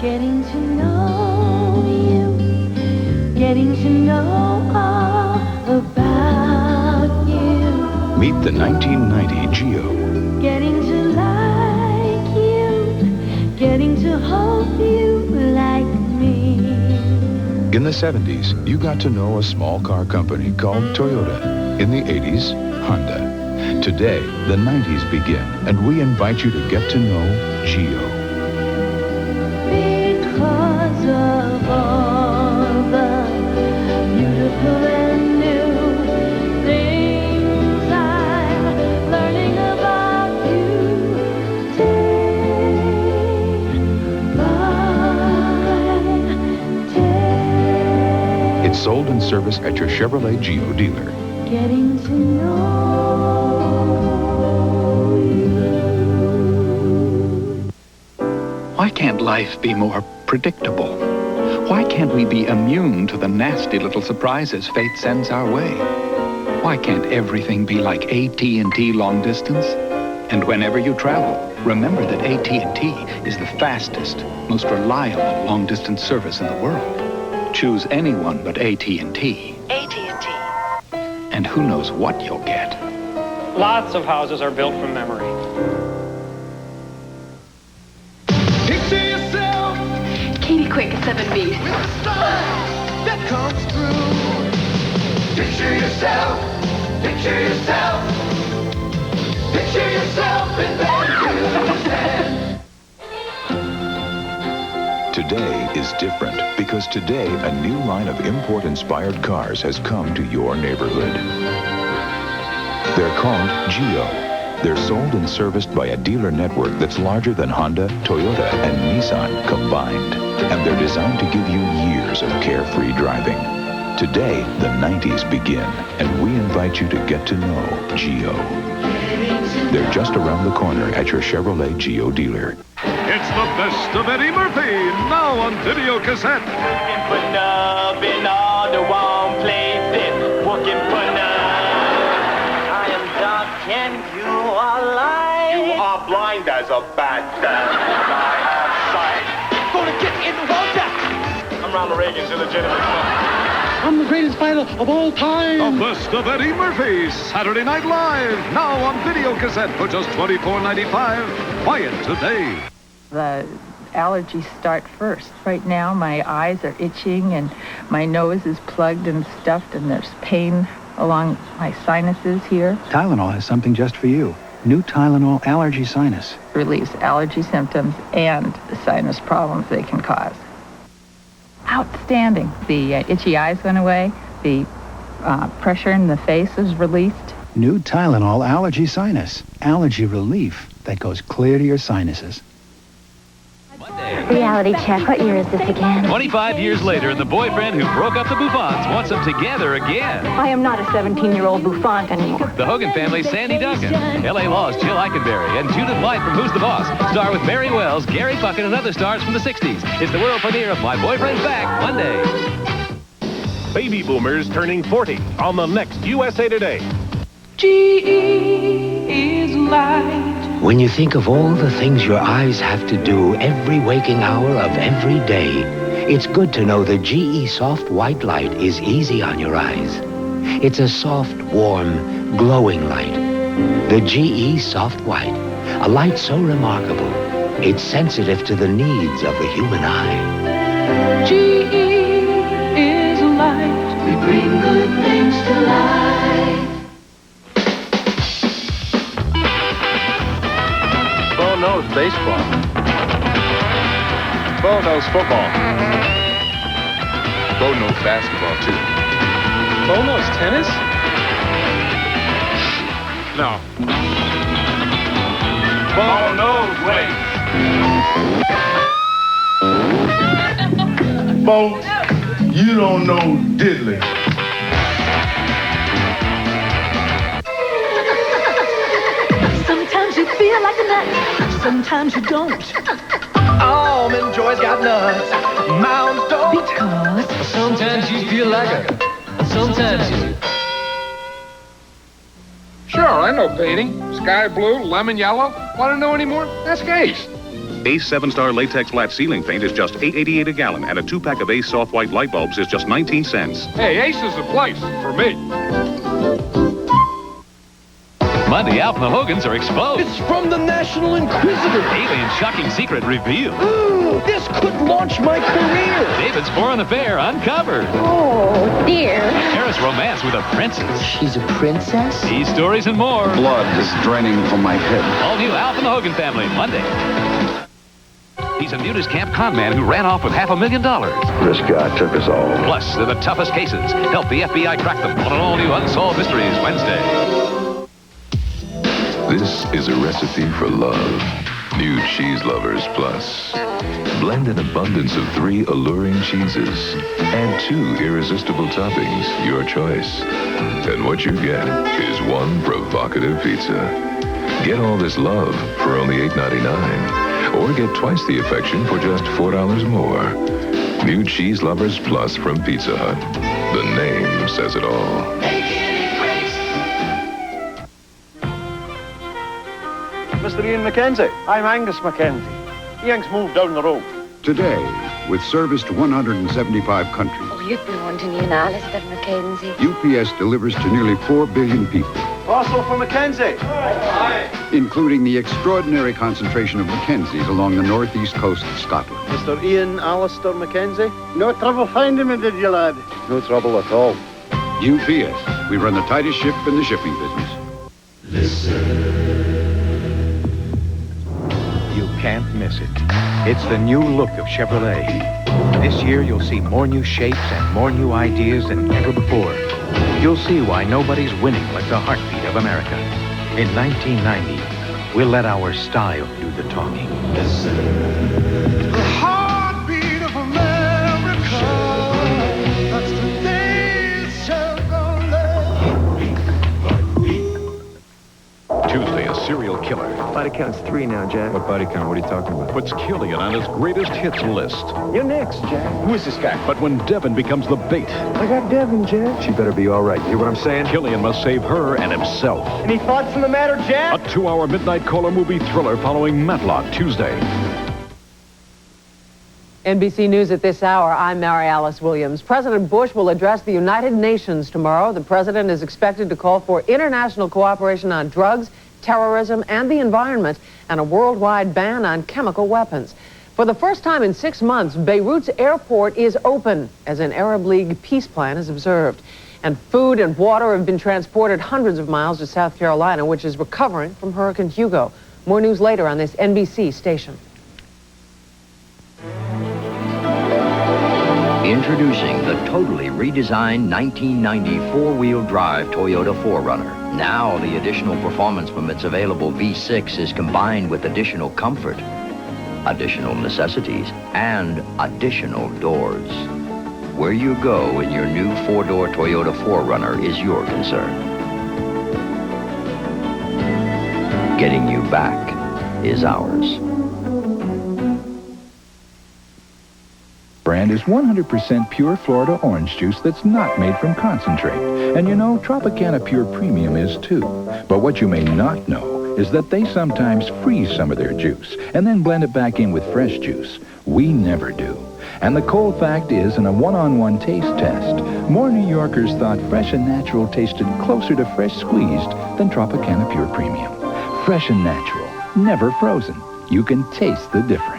Getting to know you, getting to know all about you. Meet the 1990 Geo. Getting to like you, getting to hope you like me. In the 70s, you got to know a small car company called Toyota. In the 80s, Honda. Today, the 90s begin, and we invite you to get to know Geo. Because of all the beautiful and new things I'm learning about you day by day. It's sold in service at your Chevrolet Geo dealer. Getting to know you. Why can't life be more predictable? Why can't we be immune to the nasty little surprises fate sends our way? Why can't everything be like AT&T long distance? And whenever you travel, remember that AT&T is the fastest, most reliable long distance service in the world. Choose anyone but AT&T. AT&T. And who knows what you'll get. Lots of houses are built from memory. Picture yourself Katie Quick at 7B. with a smile that comes through. Picture yourself, picture yourself, picture yourself in that Today is different because today a new line of import-inspired cars has come to your neighborhood. They're called Geo. They're sold and serviced by a dealer network that's larger than Honda, Toyota, and Nissan combined. And they're designed to give you years of carefree driving. Today, the 90s begin, and we invite you to get to know Geo. They're just around the corner at your Chevrolet Geo dealer. It's the best of Eddie Murphy, now on video cassette. Working for nub in all the one places. Working for nub. I am dark and you are light. You are blind as a bat. I have sight. Gonna get in the water. I'm Ronald Reagan's illegitimate son. I'm the greatest fighter of all time. The best of Eddie Murphy, Saturday Night Live, now on video cassette for just $24.95. Buy it today. The allergies start first. Right now, my eyes are itching and my nose is plugged and stuffed and there's pain along my sinuses here. Tylenol has something just for you. New Tylenol Allergy Sinus. Relieves allergy symptoms and the sinus problems they can cause. Outstanding. The itchy eyes went away. The pressure in the face is released. New Tylenol Allergy Sinus. Allergy relief that goes clear to your sinuses. Reality check. What year is this again? 25 years later, and the boyfriend who broke up the Bouffants wants them together again. I am not a 17-year-old bouffant anymore. The Hogan Family, Sandy Duncan, L.A. Law's Jill Eikenberry, and Judith Light from Who's the Boss star with Mary Wells, Gary Bucket, and other stars from the 60s. It's the world premiere of My Boyfriend's Back, Monday. Baby boomers turning 40 on the next USA Today. GE is light. When you think of all the things your eyes have to do every waking hour of every day, it's good to know the GE Soft White Light is easy on your eyes. It's a soft, warm, glowing light. The GE Soft White, a light so remarkable, it's sensitive to the needs of the human eye. GE is light. We bring good things to life. Bo knows baseball. Bo knows football. Bo knows basketball, too. Bo knows tennis? No. Bo knows weights. Bo, you don't know diddly. Sometimes you feel like a nut, sometimes you don't. Almond Joy's got nuts. Mounds don't. Because sometimes you feel like a... Sometimes you... Sure, I know painting. Sky blue, lemon yellow. Want to know any more? Ask Ace. Ace 7-star latex flat ceiling paint is just $8.88 a gallon, and a 2-pack of Ace soft white light bulbs is just 19 cents. Hey, Ace is the place for me. Monday, Alf and the Hogans are exposed. It's from the National Inquisitor. Alien shocking secret revealed. Ooh, this could launch my career. David's foreign affair uncovered. Oh, dear. A Paris romance with a princess. She's a princess? These stories and more. Blood is draining from my head. All new Alf and the Hogan Family, Monday. He's a nudist camp con man who ran off with $500,000. This guy took us all. Plus, they're the toughest cases. Help the FBI crack them on an all-new Unsolved Mysteries, Wednesday. This is a recipe for love. New Cheese Lovers Plus. Blend an abundance of 3 alluring cheeses. Add 2 irresistible toppings, your choice. And what you get is 1 provocative pizza. Get all this love for only $8.99. Or get twice the affection for just $4 more. New Cheese Lovers Plus from Pizza Hut. The name says it all. Mr. Ian McKenzie. I'm Angus McKenzie. Ian's moved down the road. Today, with service to 175 countries, Oh, you've been wanting you now, Mr. Mackenzie. UPS delivers to nearly 4 billion people, Parcel for McKenzie. Aye. including the extraordinary concentration of Mackenzies along the northeast coast of Scotland. Mr. Ian Alistair McKenzie. No trouble finding me, did you, lad? No trouble at all. UPS, we run the tightest ship in the shipping business. You can't miss it. It's the new look of Chevrolet. This year, you'll see more new shapes and more new ideas than ever before. You'll see why nobody's winning like the heartbeat of America. In 1990, we'll let our style do the talking. The heartbeat of America. That's today's Chevrolet. Tuesday, a serial killer. Body count's 3 now, Jack. What body count? What are you talking about? Puts Killian on his greatest hits list. You're next, Jack. Who is this guy? But when Devin becomes the bait, I got Devin, Jack. she better be all right. Hear what I'm saying? Killian must save her and himself. Any thoughts on the matter, Jack? A 2-hour midnight caller movie thriller following Matlock Tuesday. NBC News at this hour, I'm Mary Alice Williams. President Bush will address the United Nations tomorrow. The president is expected to call for international cooperation on drugs, terrorism, and the environment, and a worldwide ban on chemical weapons. For the first time in 6 months, Beirut's airport is open as an Arab League peace plan is observed. And food and water have been transported hundreds of miles to South Carolina, which is recovering from Hurricane Hugo. More news later on this NBC station. Introducing the totally redesigned 1990 four-wheel drive Toyota 4Runner. Now the additional performance from its available V6 is combined with additional comfort, additional necessities, and additional doors. Where you go in your new 4-door Toyota 4Runner is your concern. Getting you back is ours. Brand is 100% pure Florida orange juice that's not made from concentrate. And you know, Tropicana Pure Premium is too. But what you may not know is that they sometimes freeze some of their juice and then blend it back in with fresh juice. We never do. And the cold fact is, in a one-on-one taste test, more New Yorkers thought fresh and natural tasted closer to fresh squeezed than Tropicana Pure Premium. Fresh and natural, never frozen. You can taste the difference.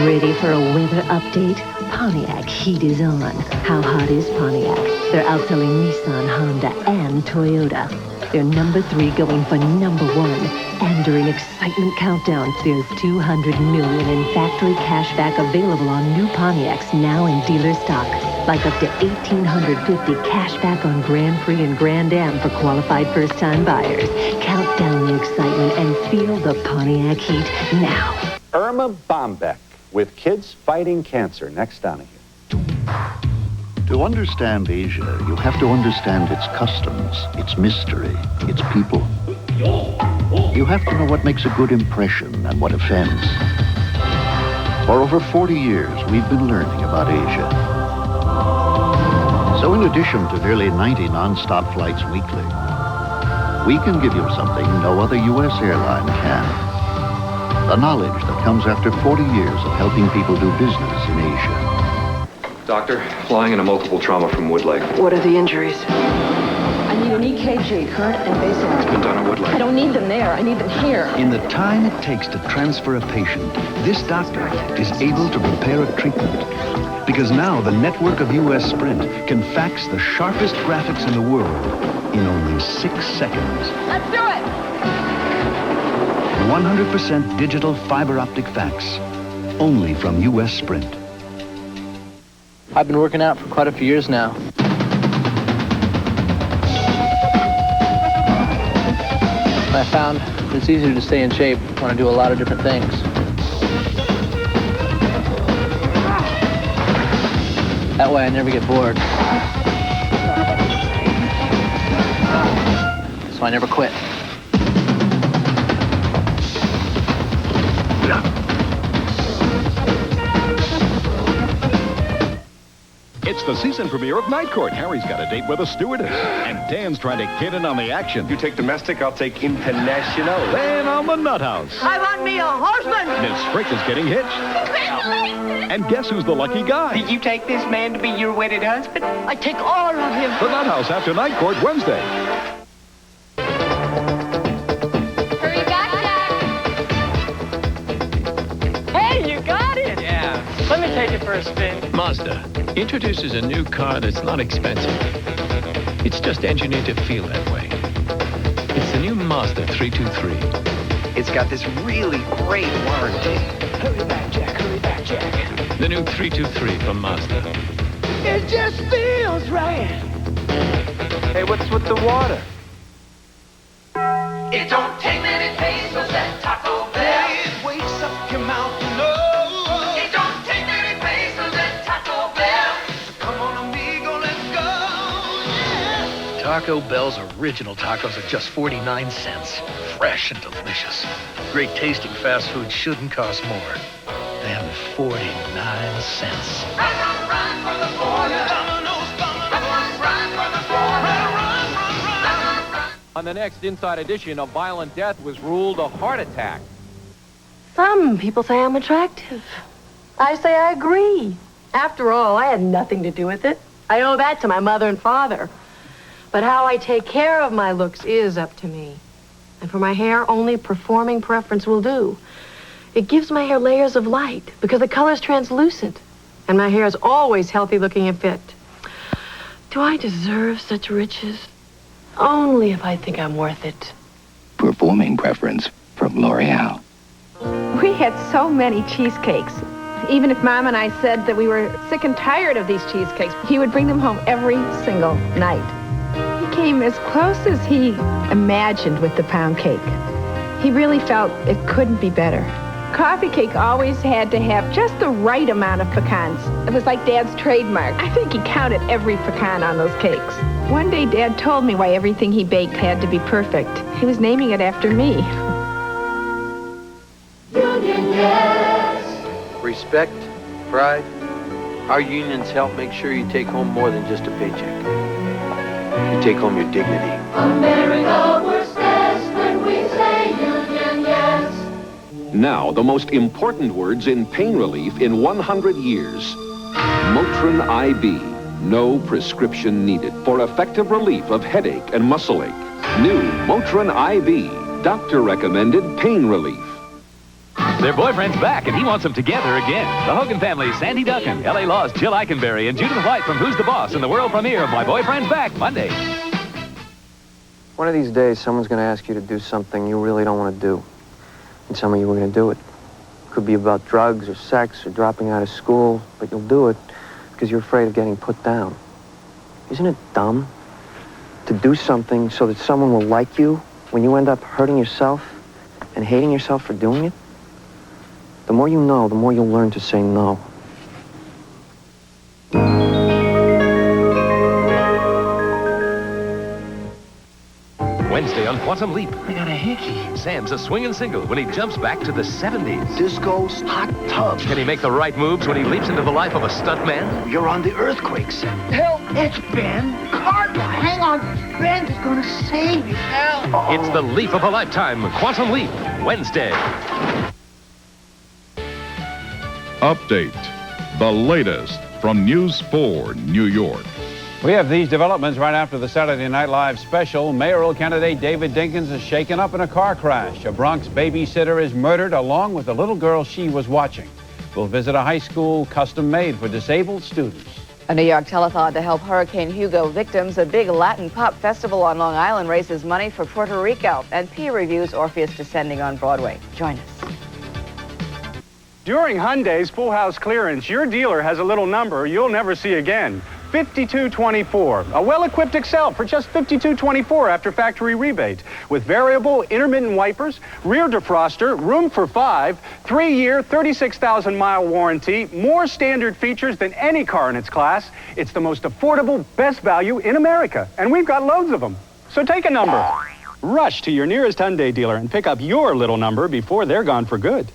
Ready for a weather update? Pontiac heat is on. How hot is Pontiac? They're outselling Nissan, Honda, and Toyota. They're number 3 going for number 1. And during excitement countdown, there's $200 million in factory cashback available on new Pontiacs now in dealer stock. Like up to $1,850 cashback on Grand Prix and Grand Am for qualified first-time buyers. Count down the excitement and feel the Pontiac heat now. Irma Bombeck with Kids Fighting Cancer. Next, Donahue. To understand Asia, you have to understand its customs, its mystery, its people. You have to know what makes a good impression and what offends. For over 40 years, we've been learning about Asia. So in addition to nearly 90 non-stop flights weekly, we can give you something no other U.S. airline can. The knowledge that comes after 40 years of helping people do business in Asia. Doctor, flying in a multiple trauma from Woodlake. What are the injuries? I need an EKG, current and basic. It's been done at Woodlake. I don't need them there. I need them here. In the time it takes to transfer a patient, this doctor is able to prepare a treatment. Because now the network of U.S. Sprint can fax the sharpest graphics in the world in only 6 seconds. Let's do it! 100% digital fiber optic fax. Only from U.S. Sprint. I've been working out for quite a few years now. I found it's easier to stay in shape when I do a lot of different things. That way I never get bored. So I never quit. It's the season premiere of Night Court. Harry's got a date with a stewardess. And Dan's trying to get in on the action. You take domestic, I'll take international. Dan on the Nutt House. I want me a horseman! Miss Frick is getting hitched. And guess who's the lucky guy? Did you take this man to be your wedded husband? I take all of him. The Nutt House after Night Court Wednesday. Hurry back, Jack. Hey, you got it! Yeah. Let me take it for a spin. Mazda introduces a new car that's not expensive. It's just engineered to feel that way. It's the new Mazda 323. It's got this really great warranty. Hurry back, Jack. Hurry back, Jack. The new 323 from Mazda. It just feels right. Hey, what's with the water? It don't take many pesos at Taco Bell. It wakes up your mouth, you know. It don't take many pesos at Taco Bell. So come on, amigo, let's go. Yeah. Taco Bell's original tacos are just 49 cents. Fresh and delicious. Great tasting fast food shouldn't cost more than 49 cents. Run for the border. Domino's run for the border. Run. On the next Inside Edition, a violent death was ruled a heart attack. Some people say I'm attractive. I say I agree. After all, I had nothing to do with it. I owe that to my mother and father. But how I take care of my looks is up to me. And for my hair, only performing preference will do. It gives my hair layers of light because the color's translucent. And my hair is always healthy looking and fit. Do I deserve such riches? Only if I think I'm worth it. Performing preference from L'Oreal. We had so many cheesecakes. Even if Mom and I said that we were sick and tired of these cheesecakes, he would bring them home every single night. He came as close as he imagined with the pound cake. He really felt it couldn't be better. Coffee cake always had to have just the right amount of pecans. It was like Dad's trademark. I think he counted every pecan on those cakes. One day, Dad told me why everything he baked had to be perfect. He was naming it after me. Union Yes. Respect, pride. Our unions help make sure you take home more than just a paycheck. You take home your dignity. America works best when we say Union Yes. Now, the most important words in pain relief in 100 years. Motrin IB. No prescription needed for effective relief of headache and muscle ache. New Motrin IB. Doctor recommended pain relief. Their boyfriend's back, and he wants them together again. The Hogan Family, Sandy Duncan, LA Law's Jill Eikenberry, and Judith White from Who's the Boss in the world premiere of My Boyfriend's Back, Monday. One of these days, someone's going to ask you to do something you really don't want to do. And some of you are going to do it. Could be about drugs or sex or dropping out of school, but you'll do it because you're afraid of getting put down. Isn't it dumb to do something so that someone will like you when you end up hurting yourself and hating yourself for doing it? The more you know, the more you'll learn to say no. Wednesday on Quantum Leap. I got a hickey. Sam's a swinging single when he jumps back to the 70s. Discos, hot tubs. Can he make the right moves when he leaps into the life of a stuntman? You're on the earthquake set. Help! It's Ben Carter. Hang on. Ben is going to save you. Help! It's the leap of a lifetime. Quantum Leap. Wednesday. Update. The latest from News 4 New York. We have these developments right after the Saturday Night Live special. Mayoral candidate David Jenkins is shaken up in a car crash. A Bronx babysitter is murdered along with the little girl she was watching. We'll visit a high school custom-made for disabled students. A New York telethon to help Hurricane Hugo victims. A big Latin pop festival on Long Island raises money for Puerto Rico. And P reviews Orpheus Descending on Broadway. Join us. During Hyundai's Full House Clearance, your dealer has a little number you'll never see again. 5224, a well-equipped Excel for just $52.24 after factory rebate, with variable intermittent wipers, rear defroster, room for 5, 3-year, 36,000-mile warranty, more standard features than any car in its class. It's the most affordable, best value in America, and we've got loads of them. So take a number. Rush to your nearest Hyundai dealer and pick up your little number before they're gone for good.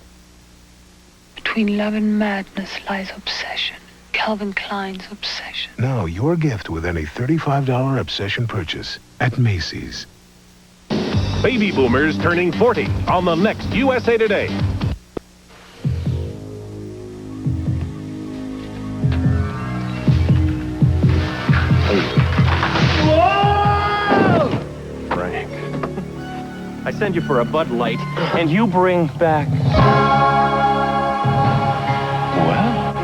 Between love and madness lies obsession. Calvin Klein's obsession. Now your gift with any $35 obsession purchase at Macy's. Baby boomers turning 40 on the next USA Today. Whoa! Frank, I send you for a Bud Light, and you bring back...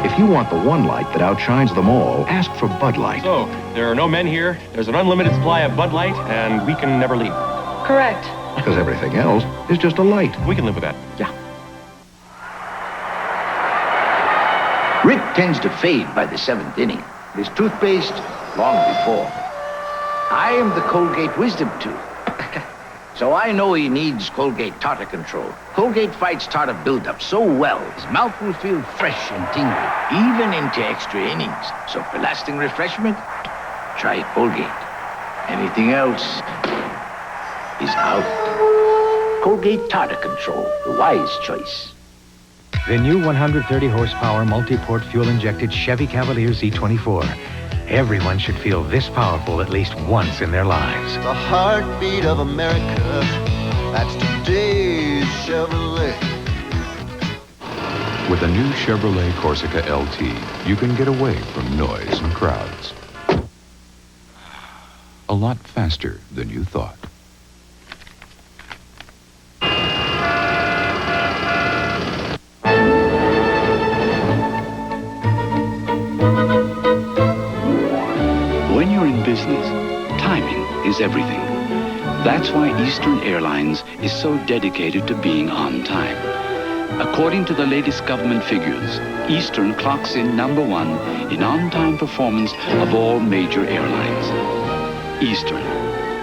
If you want the one light that outshines them all, ask for Bud Light. So, there are no men here, there's an unlimited supply of Bud Light, and we can never leave. Correct. Because everything else is just a light. We can live with that. Yeah. Rick tends to fade by the 7th inning. His toothpaste, long before. I am the Colgate Wisdom Tooth. So I know he needs Colgate tartar control. Colgate fights tartar buildup so well, his mouth will feel fresh and tingly, even into extra innings. So for lasting refreshment, try Colgate. Anything else is out. Colgate tartar control, the wise choice. The new 130 horsepower multi-port fuel-injected Chevy Cavalier Z24. Everyone should feel this powerful at least once in their lives. The heartbeat of America, that's today's Chevrolet. With a new Chevrolet Corsica LT, you can get away from noise and crowds. A lot faster than you thought. When you're in business, timing is everything. That's why Eastern Airlines is so dedicated to being on time. According to the latest government figures, Eastern clocks in #1 in on-time performance of all major airlines. Eastern,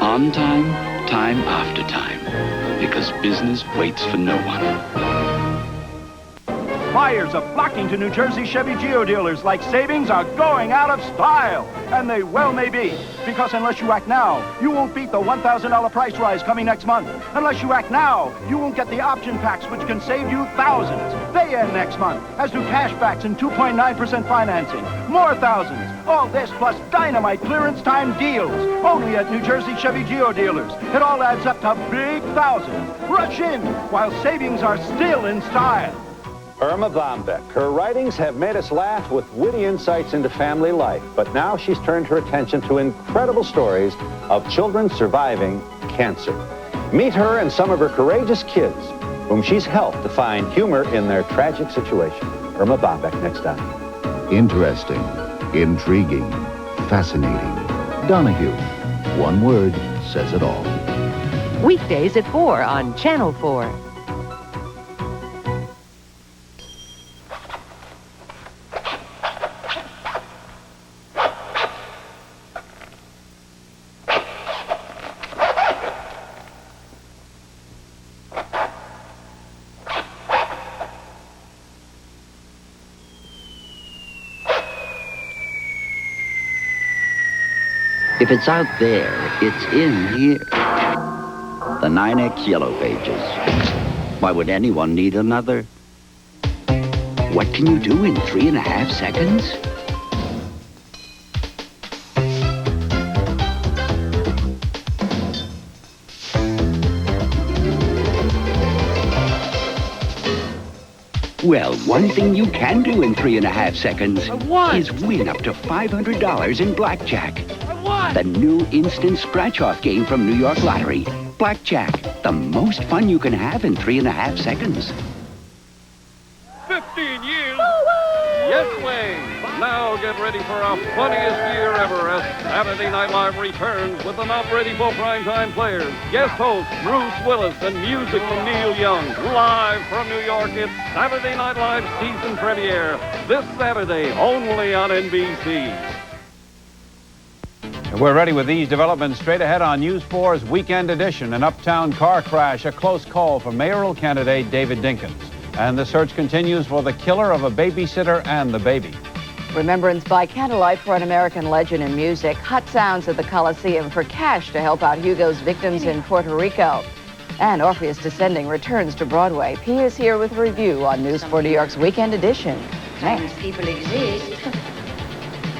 on time, time after time, because business waits for no one. Buyers are flocking to New Jersey Chevy Geo Dealers like savings are going out of style. And they well may be, because unless you act now, you won't beat the $1,000 price rise coming next month. Unless you act now, you won't get the option packs which can save you thousands. They end next month, as do cashbacks and 2.9% financing. More thousands. All this plus dynamite clearance time deals. Only at New Jersey Chevy Geo Dealers. It all adds up to big thousands. Rush in while savings are still in style. Irma Bombeck. Her writings have made us laugh with witty insights into family life, but now she's turned her attention to incredible stories of children surviving cancer. Meet her and some of her courageous kids, whom she's helped to find humor in their tragic situation. Irma Bombeck, next time. Interesting, intriguing, fascinating. Donahue. One word says it all. Weekdays at 4 on Channel 4. If it's out there, it's in here. The Nynex Yellow Pages. Why would anyone need another? What can you do in 3.5 seconds? Well, one thing you can do in 3.5 seconds What? is win up to $500 in blackjack. What? The new instant scratch-off game from New York Lottery. Blackjack, the most fun you can have in 3.5 seconds. 15 years. Yes way. Now get ready for our funniest year ever as Saturday Night Live returns with the not ready for primetime players, guest host Bruce Willis, and music from Neil Young. Live from New York, it's Saturday Night Live season premiere this Saturday only on NBC. And we're ready with these developments straight ahead on News 4's Weekend Edition. An uptown car crash, a close call for mayoral candidate David Dinkins. And the search continues for the killer of a babysitter and the baby. Remembrance by candlelight for an American legend in music. Hot sounds at the Coliseum for cash to help out Hugo's victims in Puerto Rico. And Orpheus Descending returns to Broadway. P is here with a review on News 4 New York's Weekend Edition. Next. People exist.